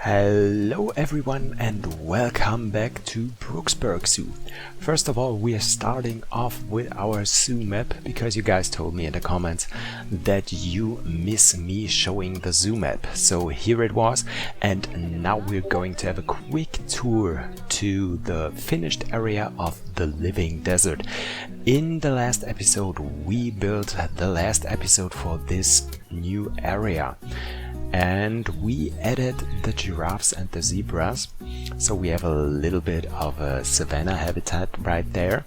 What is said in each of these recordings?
Hello everyone and welcome back to Brooksburk Zoo. First of all, we are starting off with our zoo map because you guys told me in the comments that you miss me showing the zoo map. So here it was, and now we're going to have a quick tour to the finished area of the living desert. In the last episode we built the last episode for this new area. And we added the giraffes and the zebras, so we have a little bit of a savannah habitat right there.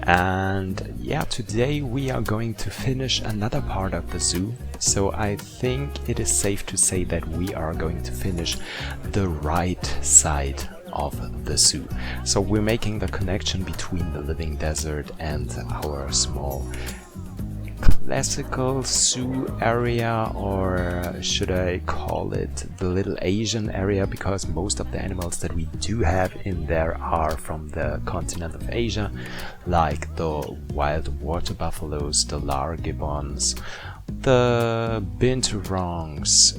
And yeah, today we are going to finish another part of the zoo, so I think it is safe to say that we are going to finish the right side of the zoo. So we're making the connection between the living desert and our small classical zoo area, or should I call it the little Asian area, because most of the animals that we do have in there are from the continent of Asia, like the wild water buffaloes, the lar gibbons, the binturongs,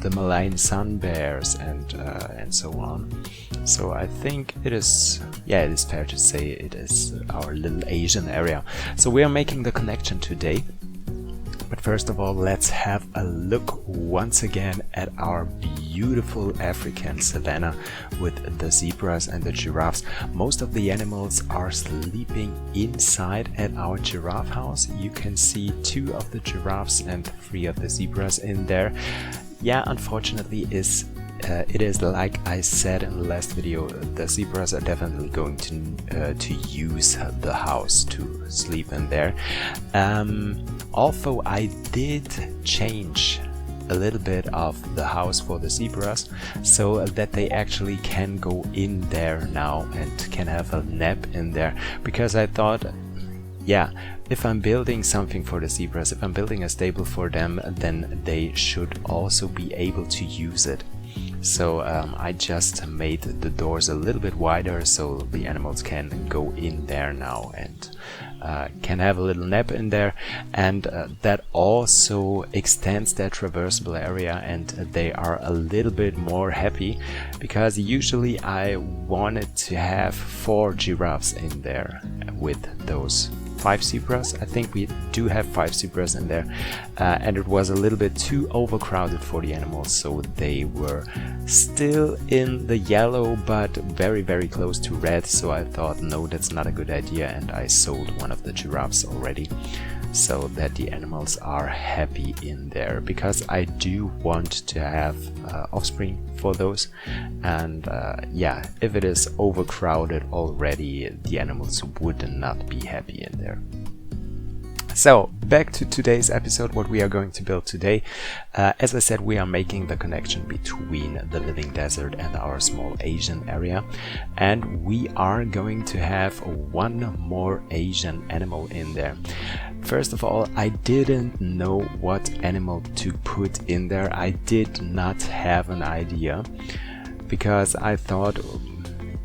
the Malayan sun bears, and so on. So I think it is fair to say it is our little Asian area. So we are making the connection today. But first of all, let's have a look once again at our beautiful African savanna with the zebras and the giraffes. Most of the animals are sleeping inside at our giraffe house. You can see 2 of the giraffes and 3 of the zebras in there. Yeah, unfortunately it is like I said in the last video, the zebras are definitely going to use the house to sleep in there. Although I did change a little bit of the house for the zebras so that they actually can go in there now and can have a nap in there, because I thought, yeah, if I'm building something for the zebras, if I'm building a stable for them, then they should also be able to use it. So I just made the doors a little bit wider so the animals can go in there now and can have a little nap in there, and that also extends their traversable area, and they are a little bit more happy, because usually I wanted to have 4 giraffes in there with those 5 zebras. I think we do have 5 zebras in there, and it was a little bit too overcrowded for the animals, so they were still in the yellow but very close to red. So I thought, no, that's not a good idea, and I sold one of the giraffes already so that the animals are happy in there, because I do want to have offspring for those, and yeah, if it is overcrowded already, the animals would not be happy in there. So back to today's episode, what we are going to build today. As I said, we are making the connection between the living desert and our small Asian area, and we are going to have 1 more Asian animal in there. First of all, I didn't know what animal to put in there. I did not have an idea, because I thought,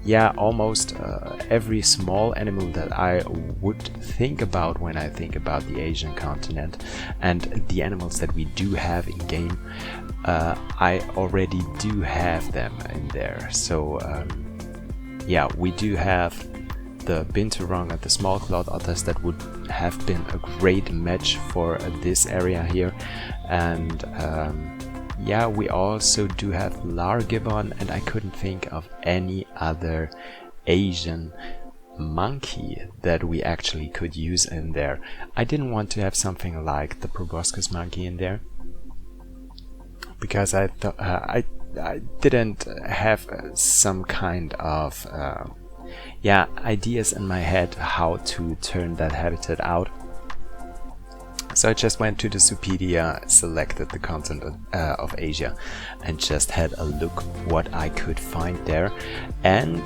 yeah, almost every small animal that I would think about when I think about the Asian continent and the animals that we do have in game, I already do have them in there. So yeah, we do have the binturong and the small clawed otters that would have been a great match for this area here, and yeah, we also do have lar gibbon, and I couldn't think of any other Asian monkey that we actually could use in there. I didn't want to have something like the proboscis monkey in there, because I thought I didn't have some kind of yeah, ideas in my head how to turn that habitat out. So I just went to the Zoopedia, selected the continent of Asia, and just had a look what I could find there, and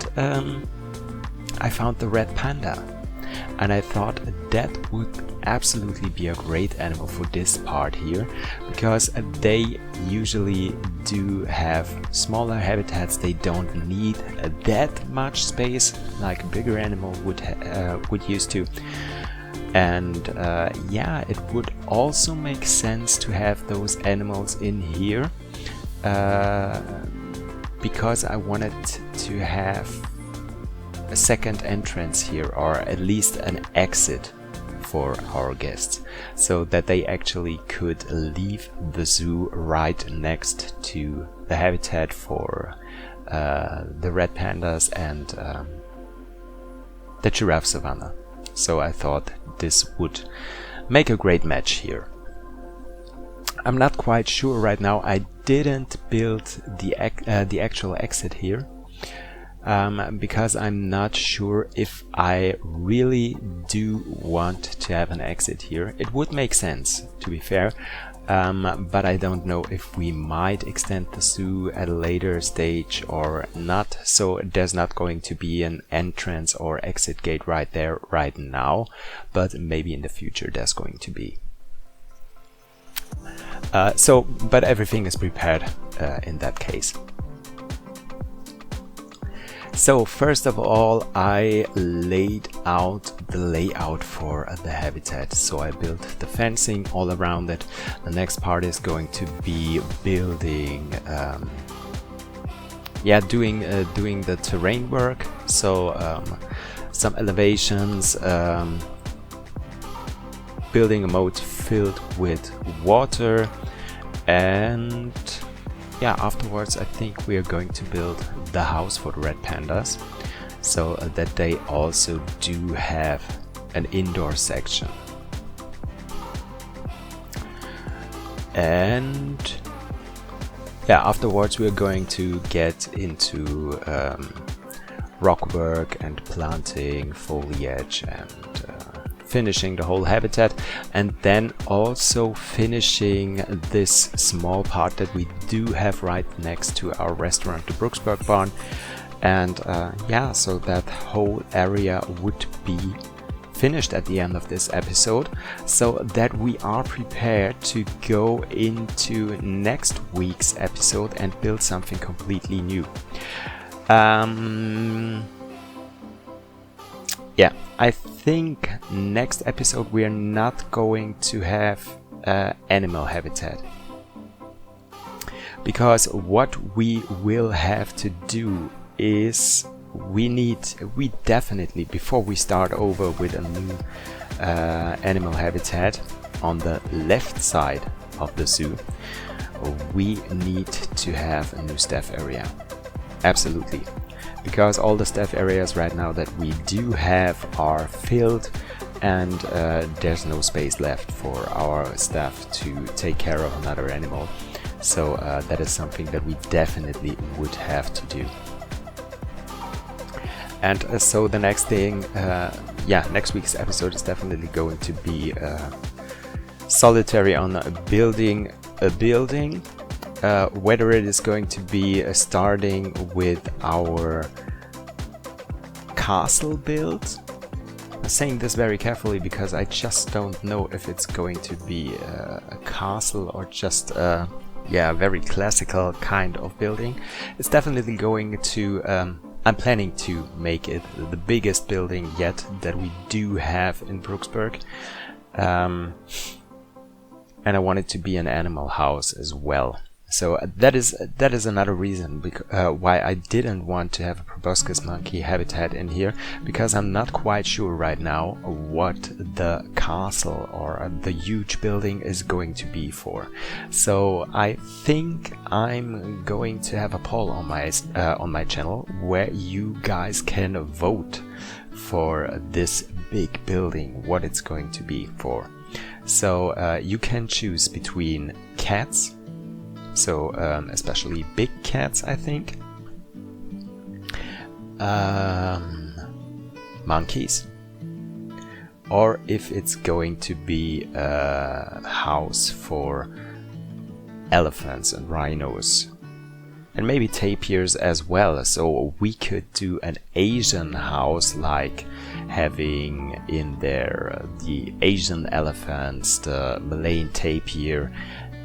I found the red panda, and I thought that would absolutely be a great animal for this part here, because they usually do have smaller habitats. They don't need that much space like a bigger animal would used to. And yeah, it would also make sense to have those animals in here because I wanted to have a second entrance here, or at least an exit for our guests, so that they actually could leave the zoo right next to the habitat for the red pandas and the giraffe savannah. So I thought this would make a great match here. I'm not quite sure right now. I didn't build the actual exit here, because I'm not sure if I really do want to have an exit here. It would make sense, to be fair, but I don't know if we might extend the zoo at a later stage or not. So there's not going to be an entrance or exit gate right there right now, but maybe in the future there's going to be. But everything is prepared in that case. So first of all, I laid out the layout for the habitat. So I built the fencing all around it. The next part is going to be building, doing the terrain work. So some elevations, building a moat filled with water, and afterwards I think we are going to build the house for the red pandas, so that they also do have an indoor section. And afterwards we are going to get into rock work and planting foliage and finishing the whole habitat, and then also finishing this small part that we do have right next to our restaurant, the Brooksburk barn. And so that whole area would be finished at the end of this episode, so that we are prepared to go into next week's episode and build something completely new. I think next episode we are not going to have animal habitat, because what we will have to do is we definitely, before we start over with a new animal habitat on the left side of the zoo, we need to have a new staff area. Absolutely. Because all the staff areas right now that we do have are filled, and there's no space left for our staff to take care of another animal. So that is something that we definitely would have to do. And so the next thing, next week's episode is definitely going to be solitary on building a building. Whether it is going to be starting with our castle build. I'm saying this very carefully because I just don't know if it's going to be a castle or just a very classical kind of building. It's definitely going to, I'm planning to make it the biggest building yet that we do have in Brooksburk. And I want it to be an animal house as well. So that is another reason why I didn't want to have a proboscis monkey habitat in here, because I'm not quite sure right now what the castle or the huge building is going to be for. So I think I'm going to have a poll on my channel where you guys can vote for this big building, what it's going to be for. So you can choose between cats. So especially big cats, I think, monkeys, or if it's going to be a house for elephants and rhinos, and maybe tapirs as well. So we could do an Asian house, like having in there the Asian elephants, the Malayan tapir,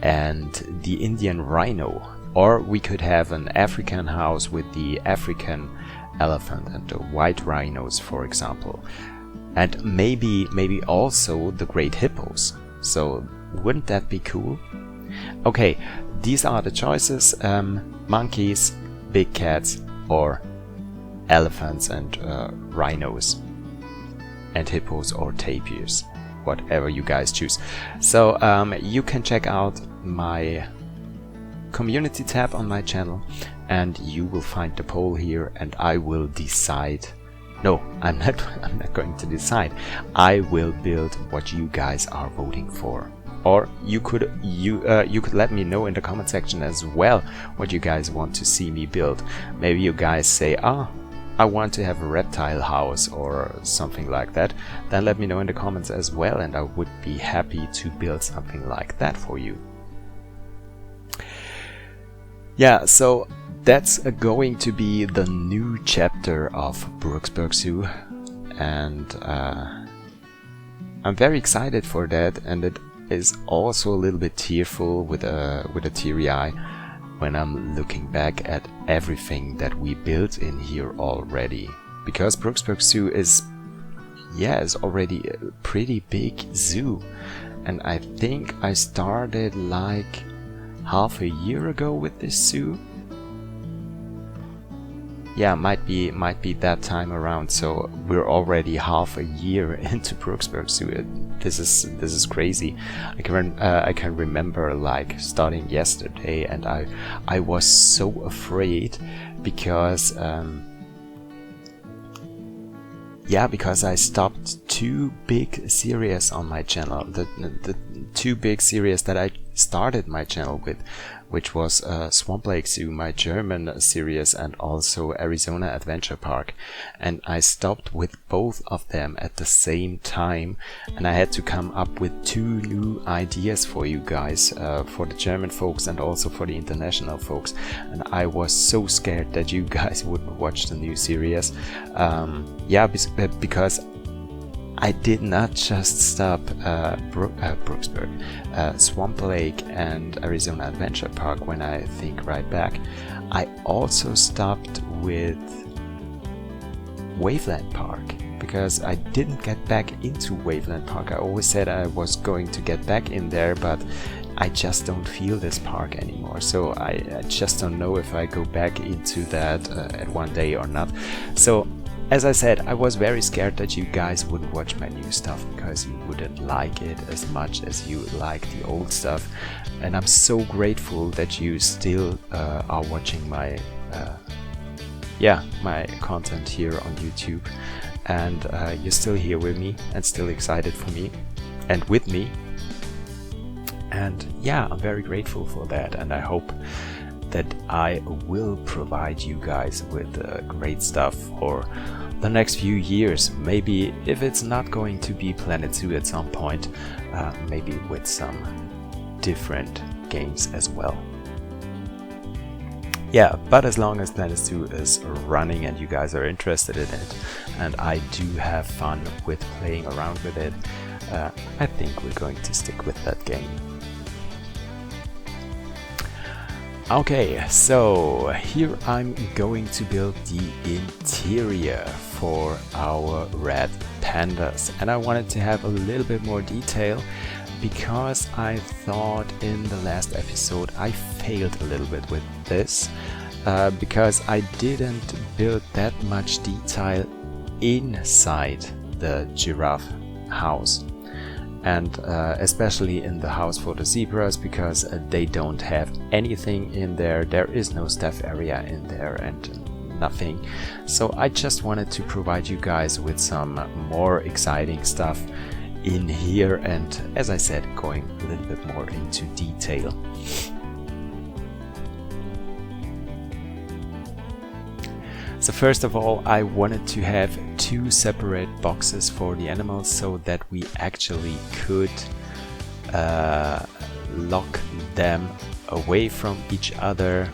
and the Indian rhino. Or we could have an African house with the African elephant and the white rhinos, for example, and maybe also the great hippos. So wouldn't that be cool? Okay, these are the choices: monkeys, big cats, or elephants and rhinos, and hippos or tapirs, whatever you guys choose. So you can check out my community tab on my channel, and you will find the poll here, and I will decide. No, I'm not going to decide. I will build what you guys are voting for. Or you could let me know in the comment section as well what you guys want to see me build. Maybe you guys say, I want to have a reptile house or something like that. Then let me know in the comments as well, and I would be happy to build something like that for you. Yeah, so that's going to be the new chapter of Brooksburk Zoo, and I'm very excited for that, and it is also a little bit tearful with a teary eye when I'm looking back at everything that we built in here already, because Brooksburk Zoo is already a pretty big zoo, and I think I started like half a year ago with this zoo. Yeah, might be that time around. So we're already half a year into Brooksburk Zoo. This is crazy. I can remember like starting yesterday, and I was so afraid because because I stopped two big series on my channel. The two big series that I started my channel with, which was Swamp Lake Zoo, my German series, and also Arizona Adventure Park. And I stopped with both of them at the same time, and I had to come up with two new ideas for you guys, for the German folks and also for the international folks. And I was so scared that you guys wouldn't watch the new series. Because I did not just stop Brooksburk, Swamp Lake and Arizona Adventure Park when I think right back. I also stopped with Waveland Park because I didn't get back into Waveland Park. I always said I was going to get back in there, but I just don't feel this park anymore. So I just don't know if I go back into that at one day or not. So as I said, I was very scared that you guys wouldn't watch my new stuff because you wouldn't like it as much as you like the old stuff. And I'm so grateful that you still are watching my my content here on YouTube, and you're still here with me and still excited for me and with me. And yeah, I'm very grateful for that, and I hope that I will provide you guys with great stuff for the next few years. Maybe if it's not going to be Planet Zoo at some point, maybe with some different games as well. Yeah, but as long as Planet Zoo is running and you guys are interested in it, and I do have fun with playing around with it, I think we're going to stick with that game. Okay, so here I'm going to build the interior for our Red Pandas, and I wanted to have a little bit more detail because I thought in the last episode I failed a little bit with this because I didn't build that much detail inside the giraffe house. And especially in the house for the zebras, because they don't have anything in there. There is no staff area in there and nothing. So I just wanted to provide you guys with some more exciting stuff in here, and as I said, going a little bit more into detail. So first of all, I wanted to have two separate boxes for the animals so that we actually could lock them away from each other.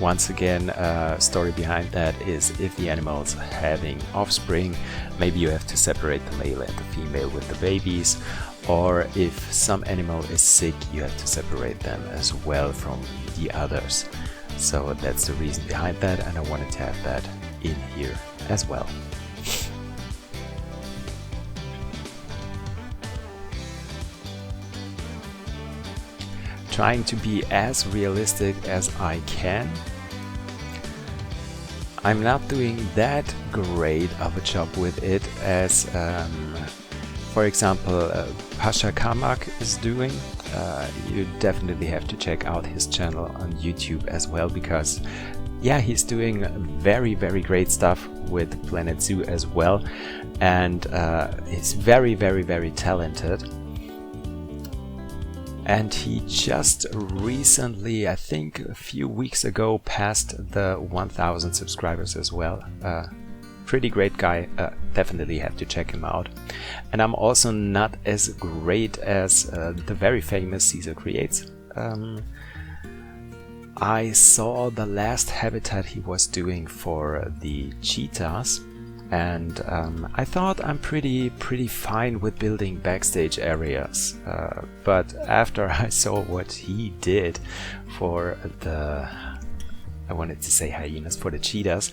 Once again, story behind that is if the animal's having offspring, maybe you have to separate the male and the female with the babies, or if some animal is sick, you have to separate them as well from the others. So that's the reason behind that, and I wanted to have that in here as well. trying to be as realistic as I can. I'm not doing that great of a job with it as, for example, Pasha Kamak is doing. You definitely have to check out his channel on YouTube as well, because yeah, he's doing very great stuff with Planet Zoo as well, and he's very talented. And he just recently, I think a few weeks ago, passed the 1000 subscribers as well. Pretty great guy, definitely have to check him out. And I'm also not as great as the very famous Caesar Creates. I saw the last habitat he was doing for the cheetahs, and I thought I'm pretty fine with building backstage areas, but after I saw what he did for the, I wanted to say hyenas, for the cheetahs,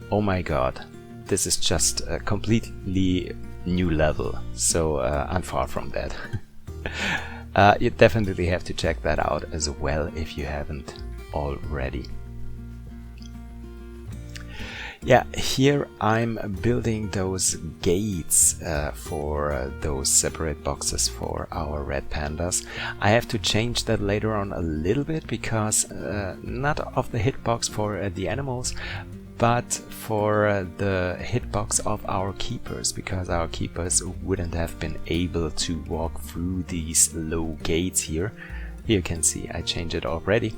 oh my god, this is just a completely new level, so I'm far from that. You definitely have to check that out as well if you haven't already. Yeah, here I'm building those gates for those separate boxes for our red pandas. I have to change that later on a little bit, because not of the hitbox for the animals, but for the hitbox of our keepers, because our keepers wouldn't have been able to walk through these low gates here. Here you can see I changed it already.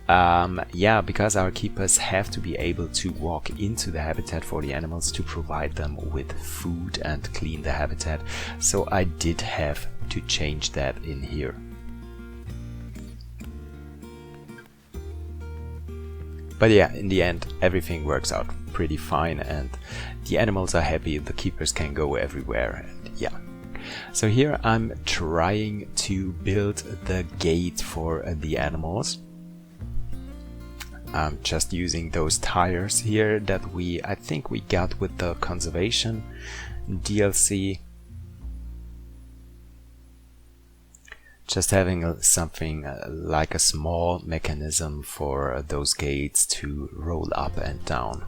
Yeah, because our keepers have to be able to walk into the habitat for the animals to provide them with food and clean the habitat, so I did have to change that in here. But yeah, in the end everything works out pretty fine and the animals are happy, the keepers can go everywhere, and yeah. So here I'm trying to build the gate for the animals. I'm just using those tires here that I think we got with the conservation DLC. Just having something like a small mechanism for those gates to roll up and down.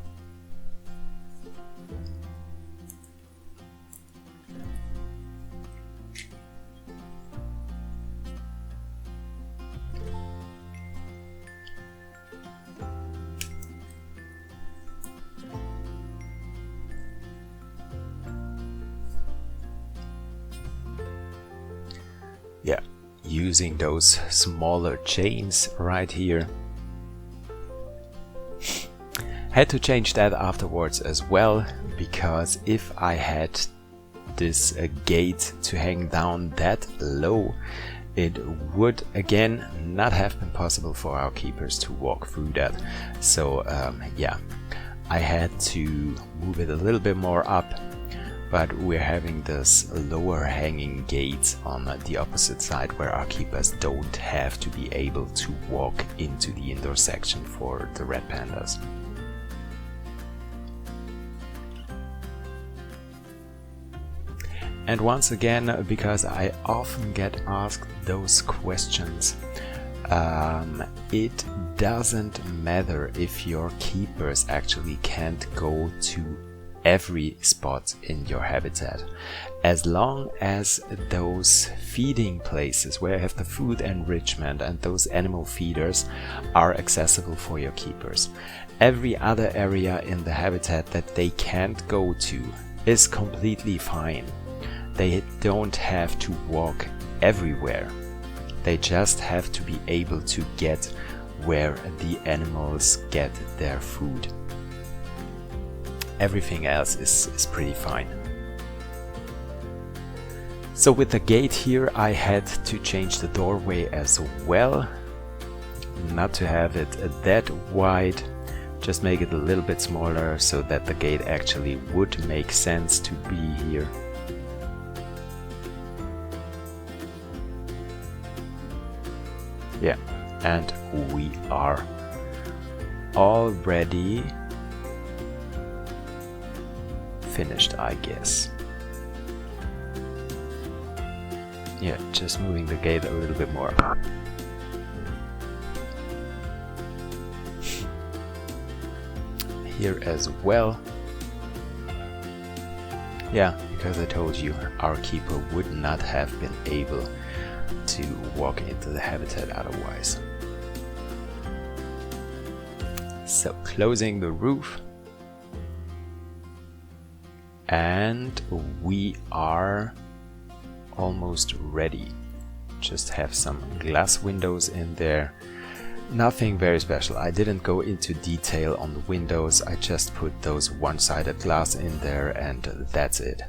Yeah, using those smaller chains right here. Had to change that afterwards as well, because if I had this gate to hang down that low, it would again not have been possible for our keepers to walk through that. So yeah, I had to move it a little bit more up. But we're having this lower hanging gate on the opposite side where our keepers don't have to be able to walk into the indoor section for the red pandas. And once again, because I often get asked those questions, it doesn't matter if your keepers actually can't go to every spot in your habitat, as long as those feeding places where you have the food enrichment and those animal feeders are accessible for your keepers. Every other area in the habitat that they can't go to is completely fine. They don't have to walk everywhere. They just have to be able to get where the animals get their food. Everything else is pretty fine. So with the gate here I had to change the doorway as well, not to have it that wide, just make it a little bit smaller so that the gate actually would make sense to be here. Yeah, and we are already finished, I guess. Yeah, just moving the gate a little bit more. Here as well. Yeah, because I told you our keeper would not have been able to walk into the habitat otherwise. So closing the roof. And we are almost ready. Just have some glass windows in there. Nothing very special. I didn't go into detail on the windows. I just put those one-sided glass in there and that's it.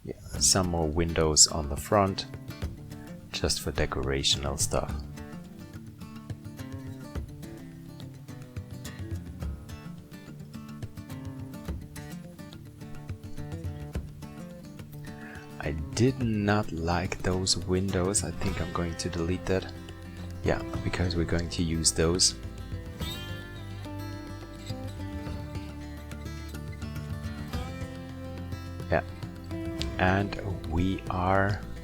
Yeah, some more windows on the front, just for decorational stuff. I did not like those windows. I think I'm going to delete that. Yeah, because we're going to use those. Yeah. And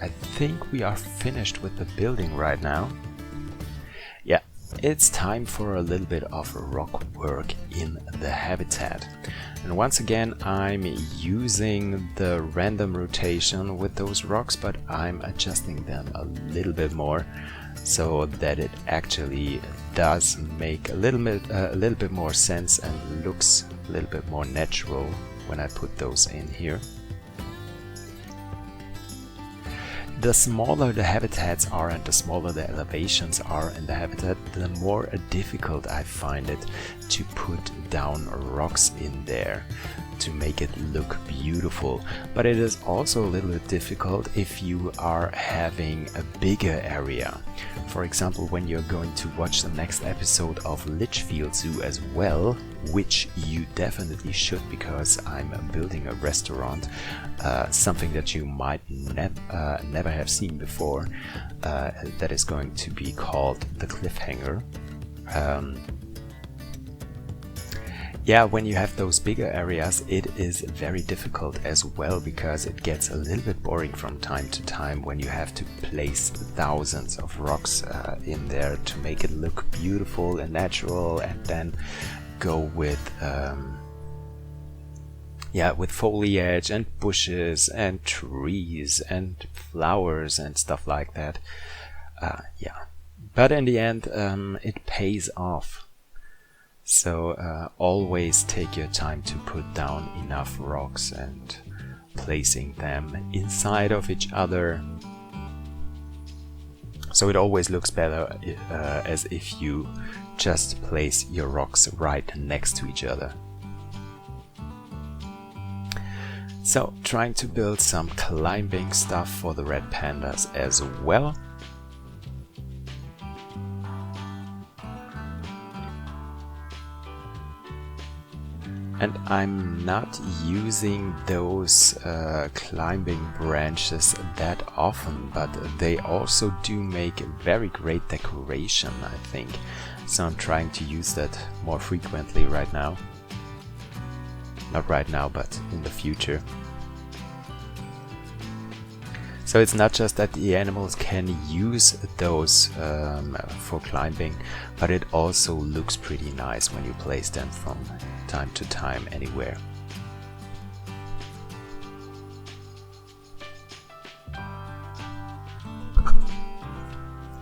I think we are finished with the building right now. Yeah, it's time for a little bit of rock work in the habitat. And once again, I'm using the random rotation with those rocks, but I'm adjusting them a little bit more so that it actually does make a little bit more sense and looks a little bit more natural when I put those in here. The smaller the habitats are and the smaller the elevations are in the habitat, the more difficult I find it to put down rocks in there to make it look beautiful. But it is also a little bit difficult if you are having a bigger area. For example, when you're going to watch the next episode of Litchfield Zoo as well, which you definitely should because I'm building a restaurant, something that you might never have seen before, that is going to be called The Cliffhanger. Yeah, when you have those bigger areas, it is very difficult as well because it gets a little bit boring from time to time when you have to place thousands of rocks in there to make it look beautiful and natural, and then go with with foliage and bushes and trees and flowers and stuff like that. But in the end, it pays off. So always take your time to put down enough rocks and placing them inside of each other. So it always looks better as if you just place your rocks right next to each other. So trying to build some climbing stuff for the Red Pandas as well. And I'm not using those climbing branches that often, but they also do make very great decoration, I think. So I'm trying to use that more frequently right now. Not right now, but in the future. So it's not just that the animals can use those for climbing, but it also looks pretty nice when you place them from time to time anywhere.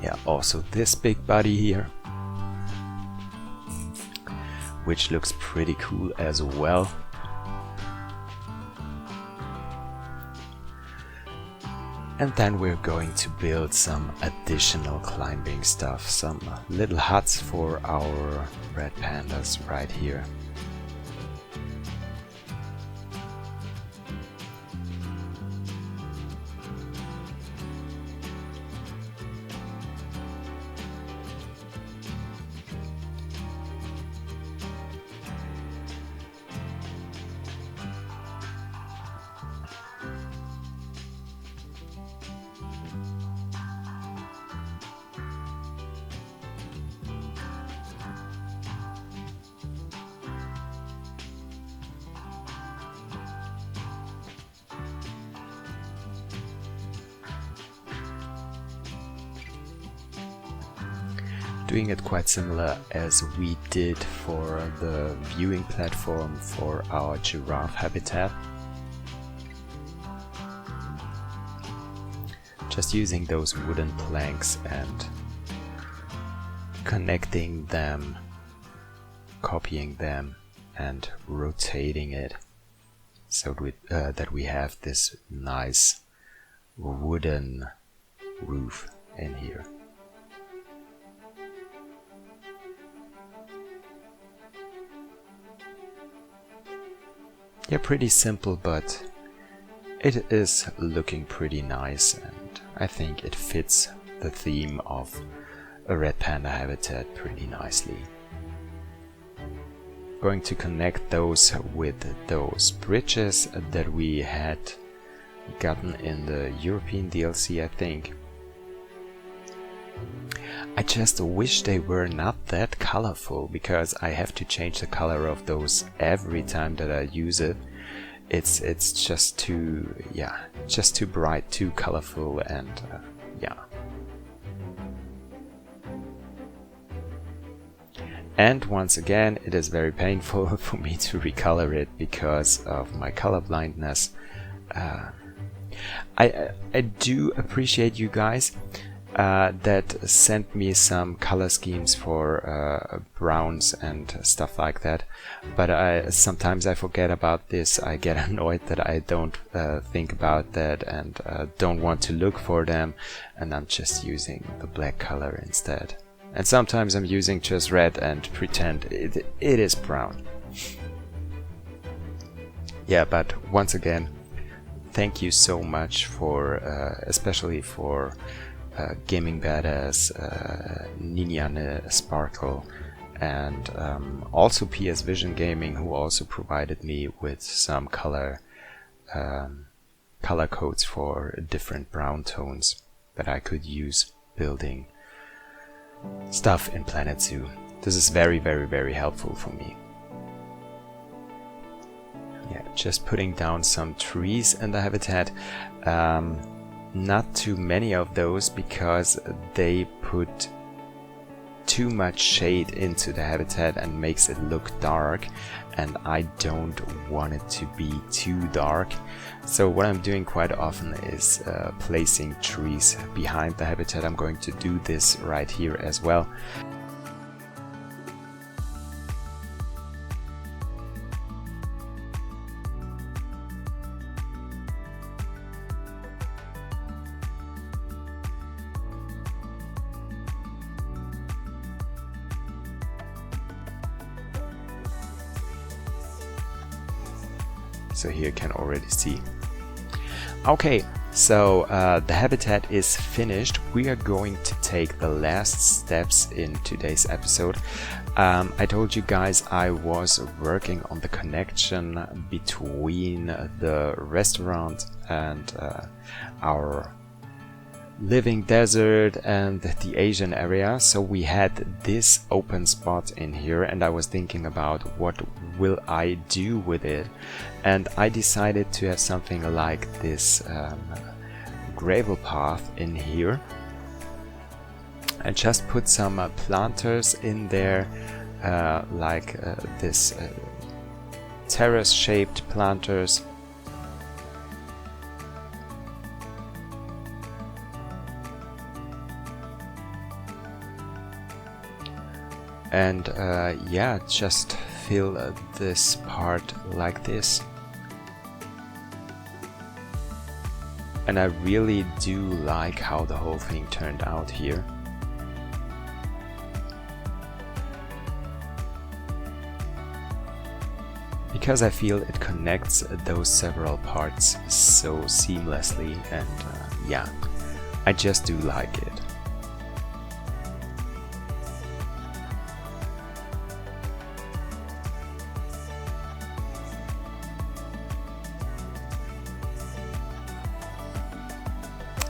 Yeah, also this big buddy here, which looks pretty cool as well. And then we're going to build some additional climbing stuff, some little huts for our Red Pandas right here. doing it quite similar as we did for the viewing platform for our giraffe habitat. Just using those wooden planks and connecting them, copying them and rotating it so that we have this nice wooden roof in here. Yeah, pretty simple, but it is looking pretty nice, and I think it fits the theme of a red panda habitat pretty nicely. Going to connect those with those bridges that we had gotten in the European DLC, I think. I just wish they were not that colorful, because I have to change the color of those every time that I use it. It's just too, yeah, just too bright, too colorful, and yeah. And once again, it is very painful for me to recolor it because of my color blindness. I do appreciate you guys that sent me some color schemes for browns and stuff like that, but sometimes I forget about this. I get annoyed that I don't think about that and don't want to look for them, and I'm just using the black color instead. And sometimes I'm using just red and pretend it is brown. Yeah, but once again, thank you so much for, especially for Gaming Badass, Ninjane Sparkle, and also PS Vision Gaming, who also provided me with some color codes for different brown tones that I could use building stuff in Planet Zoo. This is very, very, very helpful for me. Yeah, just putting down some trees in the habitat. Not too many of those, because they put too much shade into the habitat and makes it look dark, and I don't want it to be too dark. So what I'm doing quite often is placing trees behind the habitat. I'm going to do this right here as well. So here you can already see. Okay, so the habitat is finished. We are going to take the last steps in today's episode. I told you guys I was working on the connection between the restaurant and our living desert and the Asian area. So we had this open spot in here, and I was thinking about what will I do with it, and I decided to have something like this gravel path in here, and just put some planters in there, like this terrace shaped planters. And yeah, just fill this part like this. And I really do like how the whole thing turned out here. Because I feel it connects those several parts so seamlessly, and yeah, I just do like it.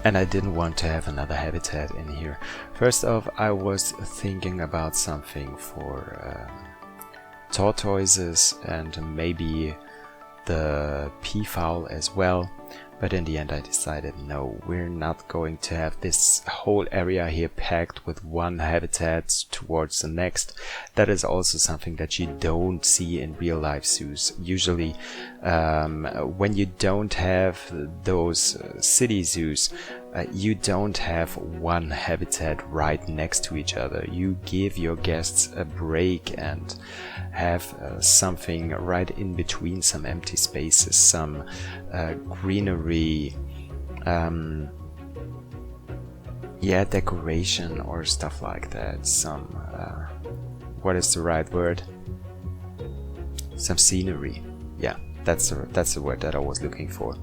And I didn't want to have another habitat in here. First off, I was thinking about something for tortoises and maybe the peafowl as well. But in the end I decided, no, we're not going to have this whole area here packed with one habitat towards the next. That is also something that you don't see in real life zoos. Usually when you don't have those city zoos, you don't have one habitat right next to each other. You give your guests a break and have something right in between, some empty spaces, some greenery, decoration or stuff like that. Some what is the right word? Some scenery. Yeah, that's the word that I was looking for.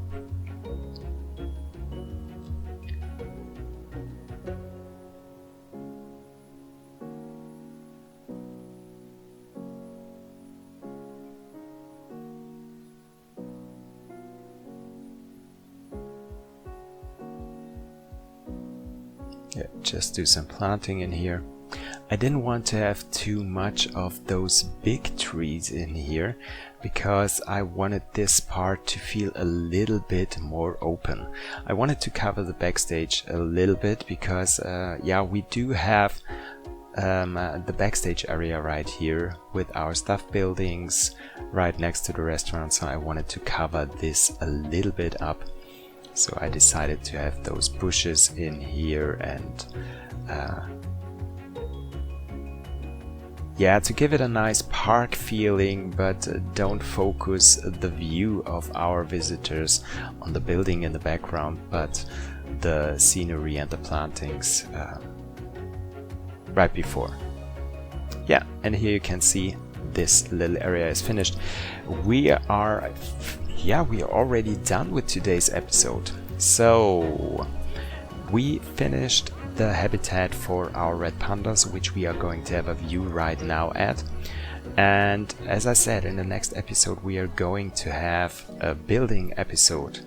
Yeah, just do some planting in here. I didn't want to have too much of those big trees in here because I wanted this part to feel a little bit more open. I wanted to cover the backstage a little bit because we do have the backstage area right here with our stuff buildings right next to the restaurant, so I wanted to cover this a little bit up. So I decided to have those bushes in here and to give it a nice park feeling, but don't focus the view of our visitors on the building in the background, but the scenery and the plantings right before. Yeah, and here you can see this little area is finished. We are already done with today's episode. So we finished the habitat for our red pandas, which we are going to have a view right now at. And as I said, in the next episode we are going to have a building episode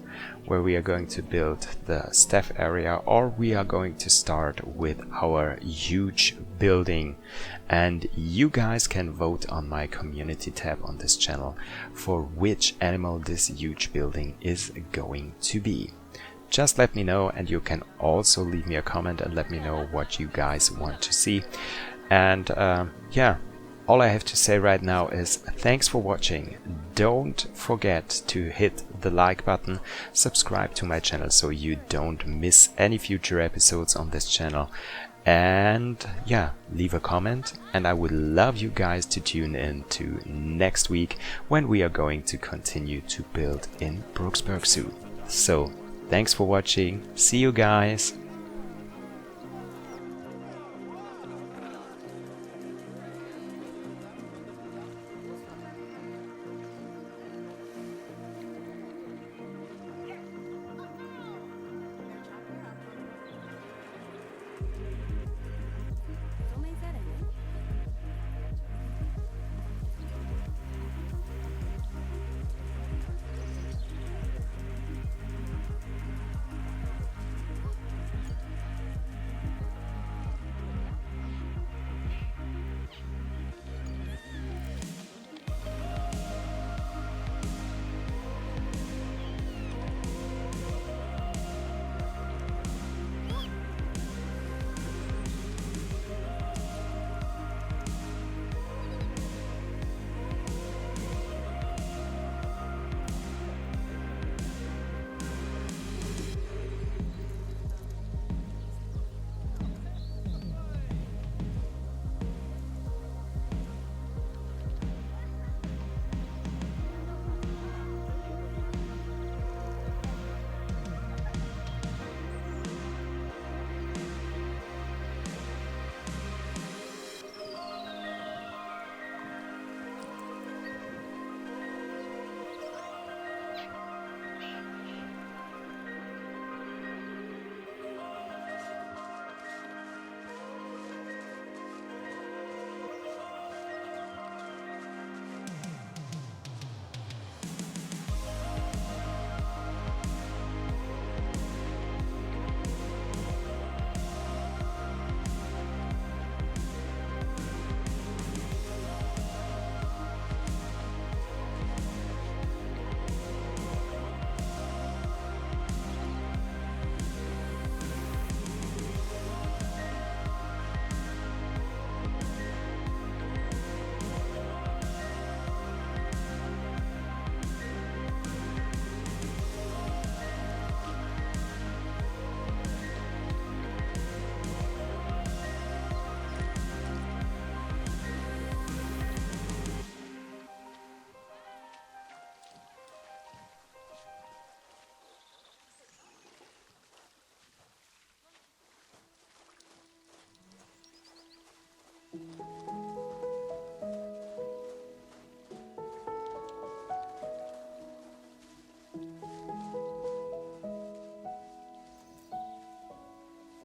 where we are going to build the staff area, or we are going to start with our huge building. And you guys can vote on my community tab on this channel for which animal this huge building is going to be. Just let me know, and you can also leave me a comment and let me know what you guys want to see. And all I have to say right now is thanks for watching. Don't forget to hit the like button, subscribe to my channel so you don't miss any future episodes on this channel, and leave a comment. And I would love you guys to tune in to next week when we are going to continue to build in Brooksburk Zoo. So thanks for watching, see you guys.